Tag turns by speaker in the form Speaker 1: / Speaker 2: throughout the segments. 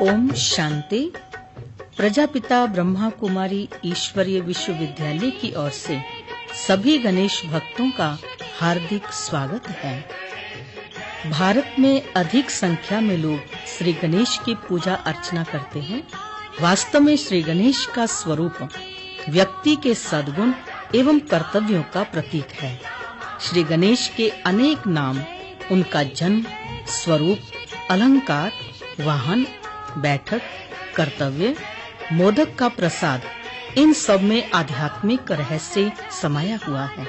Speaker 1: ओम शांति। प्रजापिता ब्रह्मा कुमारी ईश्वरीय विश्वविद्यालय की ओर से सभी गणेश भक्तों का हार्दिक स्वागत है। भारत में अधिक संख्या में लोग श्री गणेश की पूजा अर्चना करते हैं। वास्तव में श्री गणेश का स्वरूप व्यक्ति के सद्गुण एवं कर्तव्यों का प्रतीक है। श्री गणेश के अनेक नाम उनका जन्म, स्वरूप, अलंकार, वाहन, बैठक, कर्तव्य, मोदक का प्रसाद, इन सब में आध्यात्मिक रहस्य समाया हुआ है।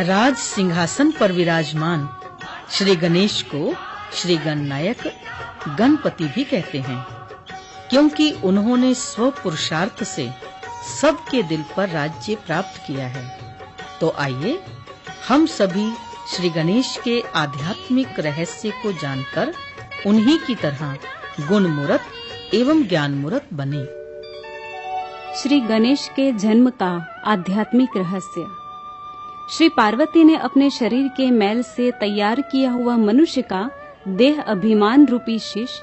Speaker 1: राज सिंहासन पर विराजमान श्री गणेश को श्री गणनायक, गणपति भी कहते हैं, क्योंकि उन्होंने स्व पुरुषार्थ से सबके दिल पर राज्य प्राप्त किया है। तो आइए हम सभी श्री गणेश के आध्यात्मिक रहस्य को जानकर उन्हीं की तरह गुण मूर्त एवं ज्ञान मूर्त बने।
Speaker 2: श्री गणेश के जन्म का आध्यात्मिक रहस्य। श्री पार्वती ने अपने शरीर के मैल से तैयार किया हुआ मनुष्य का देह अभिमान रूपी शीश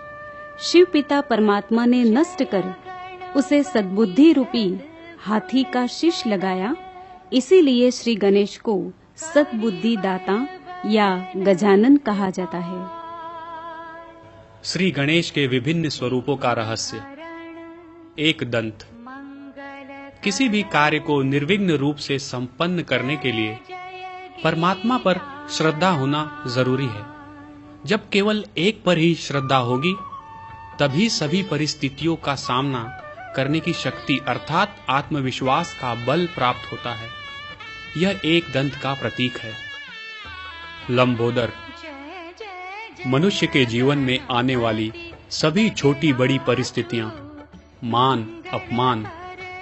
Speaker 2: शिव पिता परमात्मा ने नष्ट कर उसे सद्बुद्धि रूपी हाथी का शीश लगाया। इसीलिए श्री गणेश को सद्बुद्धि दाता या गजानन कहा जाता है।
Speaker 3: श्री गणेश के विभिन्न स्वरूपों का रहस्य। एक दंत। किसी भी कार्य को निर्विघ्न रूप से संपन्न करने के लिए परमात्मा पर श्रद्धा होना जरूरी है। जब केवल एक पर ही श्रद्धा होगी तभी सभी परिस्थितियों का सामना करने की शक्ति अर्थात आत्मविश्वास का बल प्राप्त होता है। यह एक दंत का प्रतीक है। लंबोदर। मनुष्य के जीवन में आने वाली सभी छोटी बड़ी परिस्थितियां, मान, अपमान,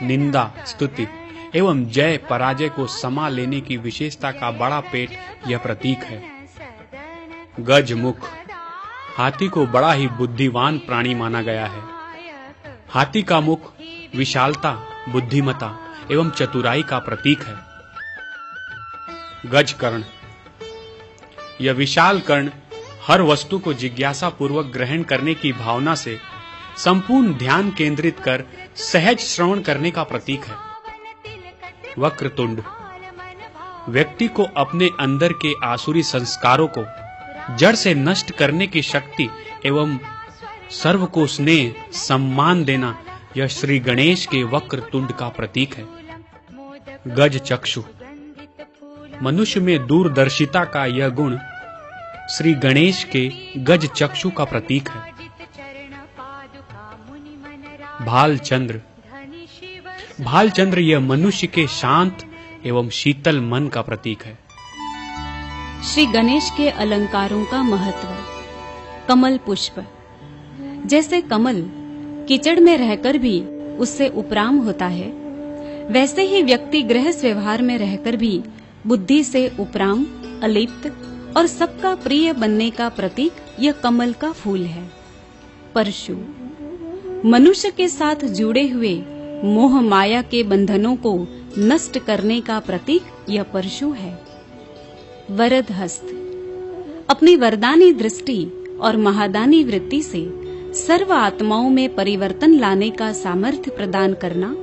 Speaker 3: निंदा, स्तुति एवं जय पराजय को समा लेने की विशेषता का बड़ा पेट यह प्रतीक है। गजमुख। हाथी को बड़ा ही बुद्धिमान प्राणी माना गया है। हाथी का मुख विशालता, बुद्धिमता एवं चतुराई का प्रतीक है। गजकर्ण। यह विशाल कर्ण हर वस्तु को जिज्ञासा पूर्वक ग्रहण करने की भावना से संपूर्ण ध्यान केंद्रित कर सहज श्रवण करने का प्रतीक है। वक्रतुंड। व्यक्ति को अपने अंदर के आसुरी संस्कारों को जड़ से नष्ट करने की शक्ति एवं सर्व को स्नेह सम्मान देना यह श्री गणेश के वक्रतुंड का प्रतीक है। गज चक्षु। मनुष्य में दूरदर्शिता का यह गुण श्री गणेश के गज चक्षु का प्रतीक है। भालचंद्र। भालचंद्र यह मनुष्य के शांत एवं शीतल मन का प्रतीक है।
Speaker 2: श्री गणेश के अलंकारों का महत्व। कमल पुष्प। जैसे कमल कीचड़ में रहकर भी उससे उपराम होता है, वैसे ही व्यक्ति गृहस्थ व्यवहार में रहकर भी बुद्धि से उपराम, अलिप्त और सबका प्रिय बनने का प्रतीक यह कमल का फूल है। परशु। मनुष्य के साथ जुड़े हुए मोह माया के बंधनों को नष्ट करने का प्रतीक यह परशु है। वरद हस्त। अपनी वरदानी दृष्टि और महादानी वृत्ति से सर्व आत्माओं में परिवर्तन लाने का सामर्थ्य प्रदान करना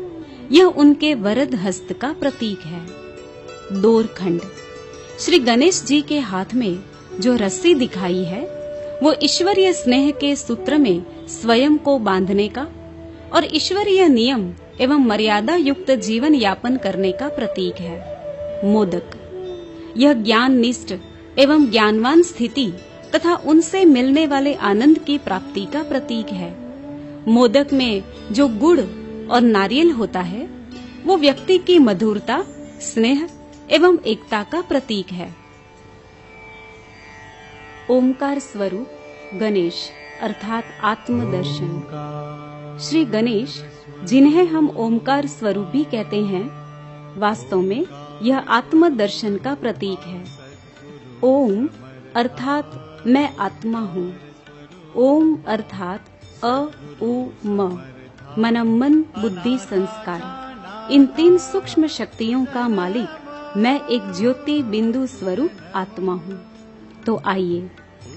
Speaker 2: यह उनके वरद हस्त का प्रतीक है। डोरखंड। श्री गणेश जी के हाथ में जो रस्सी दिखाई है वो ईश्वरीय स्नेह के सूत्र में स्वयं को बांधने का और ईश्वरीय नियम एवं मर्यादा युक्त जीवन यापन करने का प्रतीक है। मोदक। यह ज्ञान निष्ठ एवं ज्ञानवान स्थिति तथा उनसे मिलने वाले आनंद की प्राप्ति का प्रतीक है। मोदक में जो गुड़ और नारियल होता है वो व्यक्ति की मधुरता, स्नेह एवं एकता का प्रतीक है। ओमकार स्वरूप गणेश अर्थात आत्मदर्शन। श्री गणेश जिन्हें हम ओमकार स्वरूप भी कहते हैं, वास्तव में यह आत्मदर्शन का प्रतीक है। ओम अर्थात मैं आत्मा हूँ। ओम अर्थात अ उ म मनमन बुद्धि संस्कार। इन तीन सूक्ष्म शक्तियों का मालिक मैं एक ज्योति बिंदु स्वरूप आत्मा हूँ। तो आइए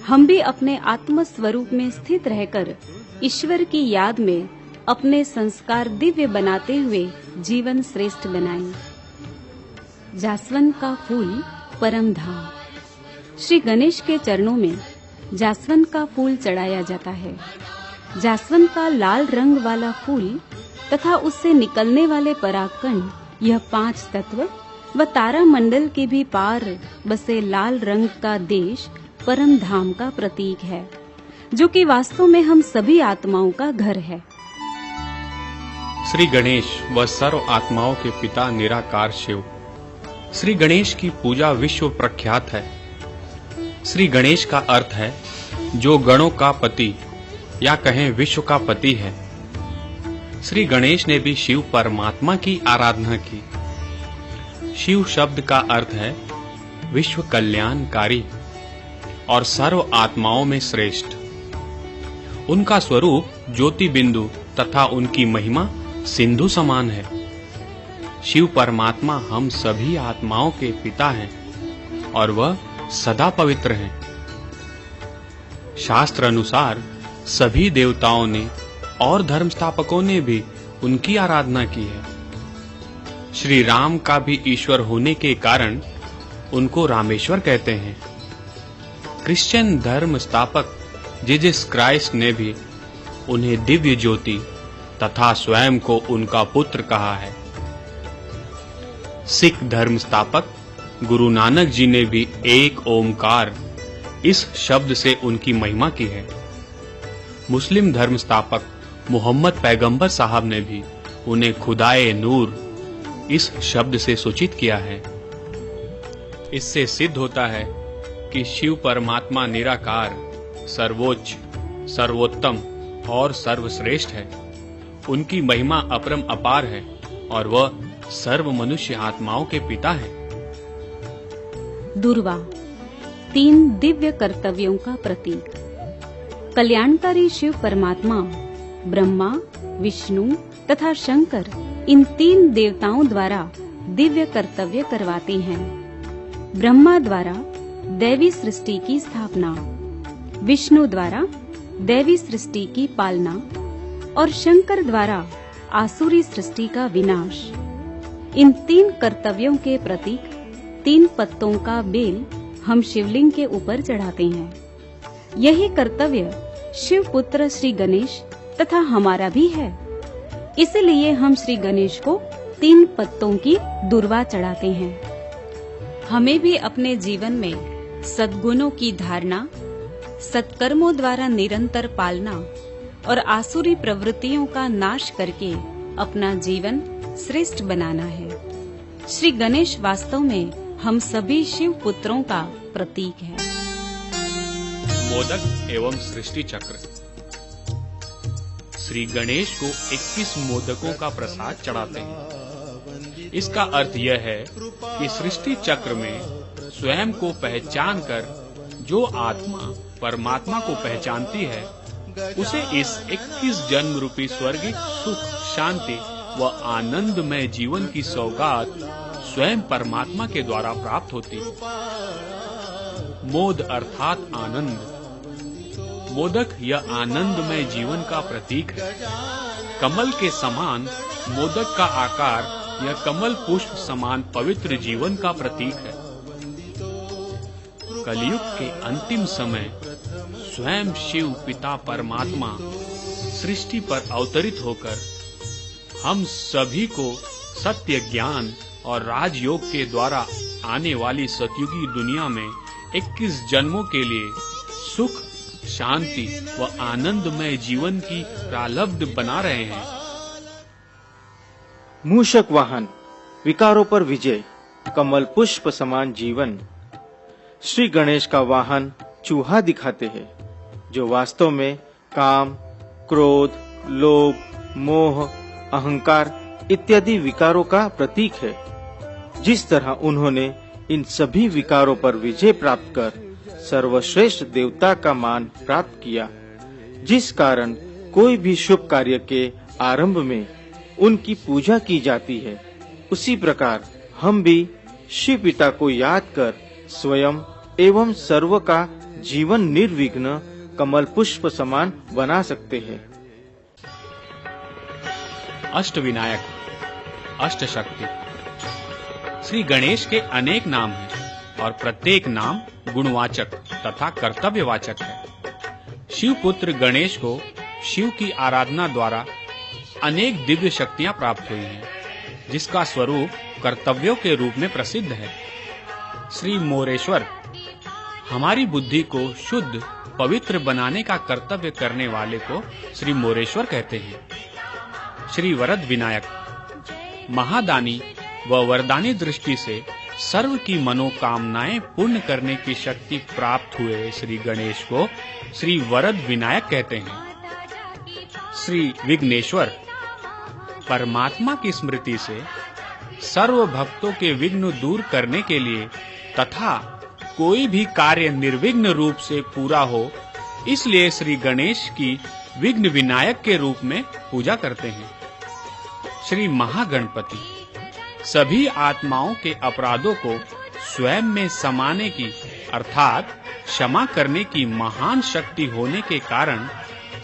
Speaker 2: हम भी अपने आत्म स्वरूप में स्थित रहकर ईश्वर की याद में अपने संस्कार दिव्य बनाते हुए जीवन श्रेष्ठ बनाएं। जासवंत का फूल परम धाम। श्री गणेश के चरणों में जासवंत का फूल चढ़ाया जाता है। जासवंत का लाल रंग वाला फूल तथा उससे निकलने वाले परागकण, यह 5 तत्व व तारा मंडल के भी पार बसे लाल रंग का देश परम धाम का प्रतीक है, जो कि वास्तव में हम सभी आत्माओं का घर है।
Speaker 3: श्री गणेश व सर्व आत्माओं के पिता निराकार शिव। श्री गणेश की पूजा विश्व प्रख्यात है। श्री गणेश का अर्थ है जो गणों का पति या कहें विश्व का पति है। श्री गणेश ने भी शिव परमात्मा की आराधना की। शिव शब्द का अर्थ है विश्व कल्याणकारी और सर्व आत्माओं में श्रेष्ठ। उनका स्वरूप ज्योति बिंदु तथा उनकी महिमा सिंधु समान है। शिव परमात्मा हम सभी आत्माओं के पिता हैं और वह सदा पवित्र हैं। शास्त्र अनुसार सभी देवताओं ने और धर्म स्थापकों ने भी उनकी आराधना की है। श्री राम का भी ईश्वर होने के कारण उनको रामेश्वर कहते हैं। क्रिश्चियन धर्म स्थापक जीसस क्राइस्ट ने भी उन्हें दिव्य ज्योति तथा स्वयं को उनका पुत्र कहा है। सिख धर्म स्थापक गुरु नानक जी ने भी एक ओमकार इस शब्द से उनकी महिमा की है। मुस्लिम धर्म स्थापक मोहम्मद पैगंबर साहब ने भी उन्हें खुदाए नूर इस शब्द से सूचित किया है। इससे सिद्ध होता है कि शिव परमात्मा निराकार, सर्वोच्च, सर्वोत्तम और सर्वश्रेष्ठ है। उनकी महिमा अपरम अपार है और वह सर्व मनुष्य आत्माओं के पिता हैं।
Speaker 2: दुर्वा 3 दिव्य कर्तव्यों का प्रतीक। कल्याणकारी शिव परमात्मा ब्रह्मा, विष्णु तथा शंकर इन 3 देवताओं द्वारा दिव्य कर्तव्य करवाते हैं। ब्रह्मा द्वारा दैवी सृष्टि की स्थापना, विष्णु द्वारा दैवी सृष्टि की पालना और शंकर द्वारा आसुरी सृष्टि का विनाश। इन 3 कर्तव्यों के प्रतीक 3 पत्तों का बेल हम शिवलिंग के ऊपर चढ़ाते हैं। यही कर्तव्य शिव पुत्र श्री गणेश तथा हमारा भी है। इसलिए हम श्री गणेश को 3 पत्तों की दुर्वा चढ़ाते हैं। हमें भी अपने जीवन में सद्गुणों की धारणा, सत्कर्मों द्वारा निरंतर पालना और आसुरी प्रवृत्तियों का नाश करके अपना जीवन श्रेष्ठ बनाना है। श्री गणेश वास्तव में हम सभी शिव पुत्रों का प्रतीक है।
Speaker 3: मोदक एवं सृष्टि चक्र। श्री गणेश को 21 मोदकों का प्रसाद चढ़ाते हैं। इसका अर्थ यह है कि सृष्टि चक्र में स्वयं को पहचान कर जो आत्मा परमात्मा को पहचानती है, उसे इस 21 जन्म रूपी स्वर्गिक सुख, शांति व आनंदमय जीवन की सौगात स्वयं परमात्मा के द्वारा प्राप्त होती। मोद अर्थात आनंद। मोदक यह आनंदमय जीवन का प्रतीक है। कमल के समान मोदक का आकार यह कमल पुष्प समान पवित्र जीवन का प्रतीक है। कलयुग के अंतिम समय स्वयं शिव पिता परमात्मा सृष्टि पर अवतरित होकर हम सभी को सत्य ज्ञान और राजयोग के द्वारा आने वाली सतयुगी दुनिया में 21 जन्मों के लिए सुख, शांति व आनंदमय जीवन की प्रारब्ध बना रहे हैं।
Speaker 4: मूषक वाहन, विकारों पर विजय, कमल पुष्प समान जीवन। श्री गणेश का वाहन चूहा दिखाते हैं, जो वास्तव में काम, क्रोध, लोभ, मोह, अहंकार इत्यादि विकारों का प्रतीक है। जिस तरह उन्होंने इन सभी विकारों पर विजय प्राप्त कर सर्वश्रेष्ठ देवता का मान प्राप्त किया, जिस कारण कोई भी शुभ कार्य के आरंभ में उनकी पूजा की जाती है, उसी प्रकार हम भी शिव पिता को याद कर स्वयं एवं सर्व का जीवन निर्विघ्न कमल पुष्प समान बना सकते हैं।
Speaker 3: अष्ट विनायक, अष्ट शक्ति। श्री गणेश के अनेक नाम हैं और प्रत्येक नाम गुणवाचक तथा कर्तव्यवाचक है। शिव पुत्र गणेश को शिव की आराधना द्वारा अनेक दिव्य शक्तियां प्राप्त हुई हैं, जिसका स्वरूप कर्तव्यों के रूप में प्रसिद्ध है। श्री मोरेश्वर हमारी बुद्धि को शुद्ध पवित्र बनाने का कर्तव्य करने वाले को श्री मोरेश्वर कहते हैं। श्री वरद विनायक महादानी व वरदानी दृष्टि से सर्व की मनोकामनाएं पूर्ण करने की शक्ति प्राप्त हुए श्री गणेश को श्री वरद विनायक कहते हैं। श्री विघ्नेश्वर परमात्मा की स्मृति से सर्व भक्तों के विघ्न दूर करने के लिए तथा कोई भी कार्य निर्विघ्न रूप से पूरा हो, इसलिए श्री गणेश की विघ्न विनायक के रूप में पूजा करते हैं। श्री महागणपति सभी आत्माओं के अपराधों को स्वयं में समाने की अर्थात क्षमा करने की महान शक्ति होने के कारण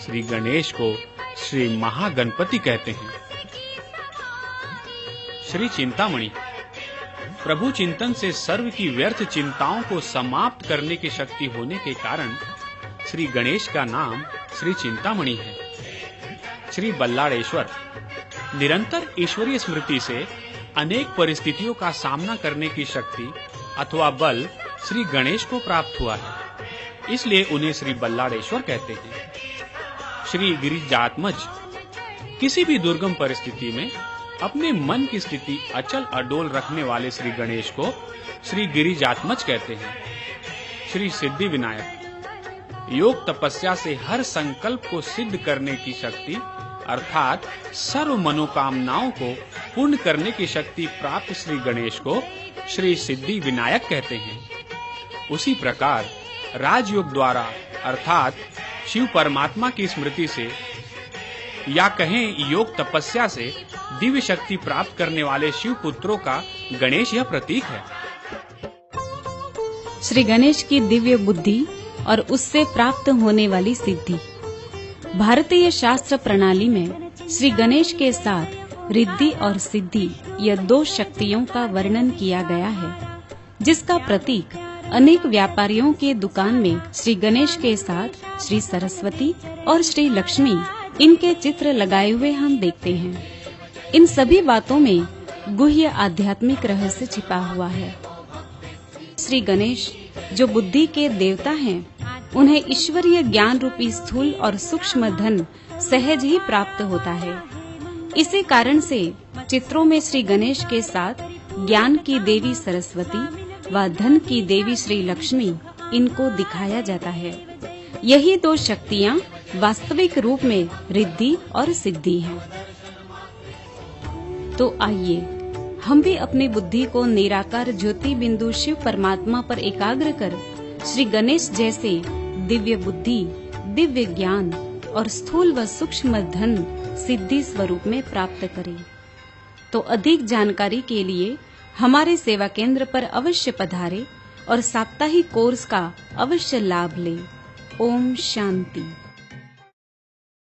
Speaker 3: श्री गणेश को श्री महागणपति कहते हैं। श्री चिंतामणि प्रभु चिंतन से सर्व की व्यर्थ चिंताओं को समाप्त करने की शक्ति होने के कारण श्री गणेश का नाम श्री चिंतामणि है। श्री बल्लाळेश्वर निरंतर ईश्वरीय स्मृति से अनेक परिस्थितियों का सामना करने की शक्ति अथवा बल श्री गणेश को प्राप्त हुआ है, इसलिए उन्हें श्री बल्लाळेश्वर कहते हैं। श्री गिरिजात्मज किसी भी दुर्गम परिस्थिति में अपने मन की स्थिति अचल अडोल रखने वाले श्री गणेश को श्री गिरिजात्मज कहते हैं। श्री सिद्धि विनायक योग तपस्या से हर संकल्प को सिद्ध करने की शक्ति अर्थात सर्व मनोकामनाओं को पूर्ण करने की शक्ति प्राप्त श्री गणेश को श्री सिद्धि विनायक कहते हैं। उसी प्रकार राजयोग द्वारा अर्थात शिव परमात्मा की स्मृति से या कहें योग तपस्या से दिव्य शक्ति प्राप्त करने वाले शिव पुत्रों का गणेश यह प्रतीक है।
Speaker 2: श्री गणेश की दिव्य बुद्धि और उससे प्राप्त होने वाली सिद्धि। भारतीय शास्त्र प्रणाली में श्री गणेश के साथ रिद्धि और सिद्धि यह दो शक्तियों का वर्णन किया गया है, जिसका प्रतीक अनेक व्यापारियों के दुकान में श्री गणेश के साथ श्री सरस्वती और श्री लक्ष्मी इनके चित्र लगाए हुए हम देखते हैं। इन सभी बातों में गुह्य आध्यात्मिक रहस्य छिपा हुआ है। श्री गणेश जो बुद्धि के देवता हैं, उन्हें ईश्वरीय ज्ञान रूपी स्थूल और सूक्ष्म धन सहज ही प्राप्त होता है। इसी कारण से चित्रों में श्री गणेश के साथ ज्ञान की देवी सरस्वती व धन की देवी श्री लक्ष्मी इनको दिखाया जाता है। यही दो शक्तियाँ वास्तविक रूप में रिद्धि और सिद्धि हैं। तो आइए हम भी अपनी बुद्धि को निराकार ज्योति बिंदु शिव परमात्मा पर एकाग्र कर श्री गणेश जैसे दिव्य बुद्धि, दिव्य ज्ञान और स्थूल व सूक्ष्म धन सिद्धि स्वरूप में प्राप्त करें। तो अधिक जानकारी के लिए हमारे सेवा केंद्र पर अवश्य पधारें और साप्ताहिक कोर्स का अवश्य लाभ लें। ओम शांति।